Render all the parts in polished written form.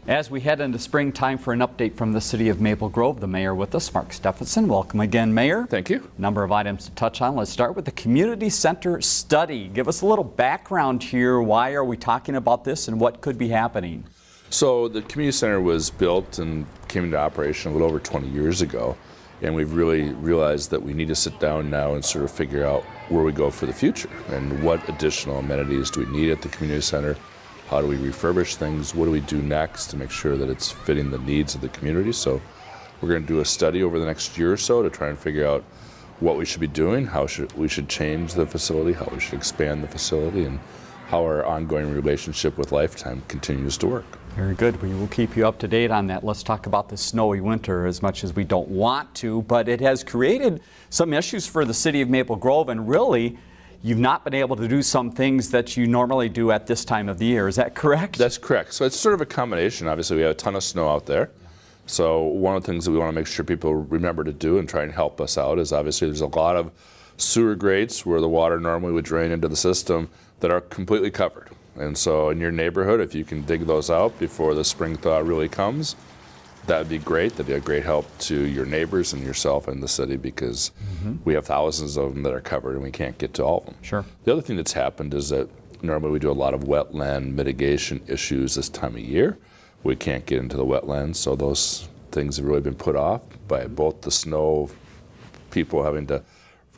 As we head into springtime for an update from the city of Maple Grove, the mayor with us, Mark Steffensen. Welcome again, Mayor. Thank you. Number of items to touch on. Let's start with the community center study. Give us a little background here. Why are we talking about this and what could be happening? So the community center was built and came into operation a little over 20 years ago. And we've really realized that we need to sit down now and sort of figure out where we go for the future and what additional amenities do we need at the community center. How do we refurbish things? What do we do next to make sure that it's fitting the needs of the community? So we're going to do a study over the next year or so to try and figure out what we should be doing, how we should change the facility, how we should expand the facility, and how our ongoing relationship with Lifetime continues to work. Very good. We will keep you up to date on that. Let's talk about the snowy winter, as much as we don't want to, but it has created some issues for the city of Maple Grove, and really, you've not been able to do some things that you normally do at this time of the year. Is that correct? That's correct. So it's sort of a combination. Obviously, we have a ton of snow out there. So one of the things that we want to make sure people remember to do and try and help us out is obviously there's a lot of sewer grates where the water normally would drain into the system that are completely covered. And so in your neighborhood, if you can dig those out before the spring thaw really comes, that would be great. That'd be a great help to your neighbors and yourself and the city, because we have thousands of them that are covered and we can't get to all of them. Sure. The other thing that's happened is that normally we do a lot of wetland mitigation issues this time of year. We can't get into the wetlands, so those things have really been put off by both the snow people having to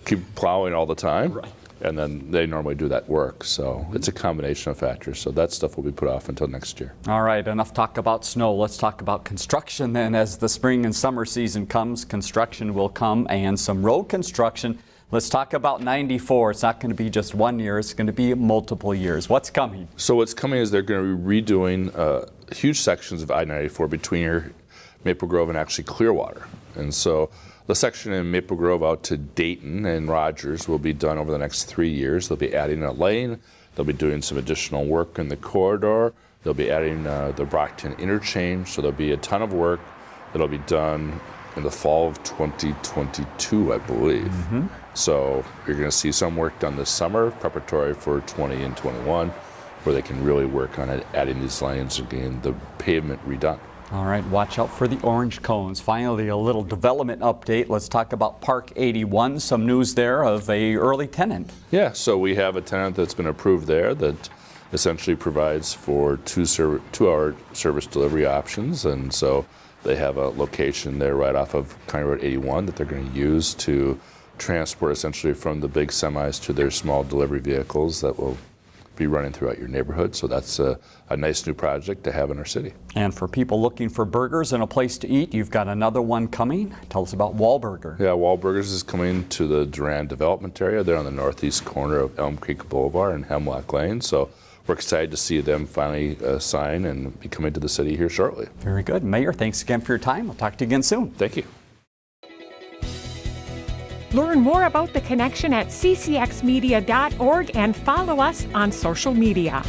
keep plowing all the time. Right. And then they normally do that work. So it's a combination of factors. So that stuff will be put off until next year. All right, enough talk about snow. Let's talk about construction then. As the spring and summer season comes, construction will come, and some road construction. Let's talk about 94. It's not going to be just 1 year. It's going to be multiple years. What's coming? So what's coming is they're going to be redoing huge sections of I-94 between here, Maple Grove and actually Clearwater. And so the section in Maple Grove out to Dayton and Rogers will be done over the next 3 years. They'll be adding a lane. They'll be doing some additional work in the corridor. They'll be adding the Brockton interchange. So there'll be a ton of work that'll be done in the fall of 2022, I believe. So you're going to see some work done this summer, preparatory for 20 and 21, where they can really work on it, adding these lanes and getting the pavement redone. All right, watch out for the orange cones. Finally, a little development update. Let's talk about Park 81. Some news there of a early tenant. Yeah, so we have a tenant that's been approved there that essentially provides for 2-hour service delivery options. And so they have a location there right off of County Road 81 that they're going to use to transport essentially from the big semis to their small delivery vehicles that will be running throughout your neighborhood. So that's a nice new project to have in our city. And for people looking for burgers and a place to eat, you've got another one coming. Tell us about Wahl Burger. Yeah, Wahl Burgers is coming to the Durand development area. They're on the northeast corner of Elm Creek Boulevard and Hemlock Lane. So we're excited to see them finally sign and be coming to the city here shortly. Very good. Mayor, thanks again for your time. We'll talk to you again soon. Thank you. Learn more about The Connection at ccxmedia.org and follow us on social media.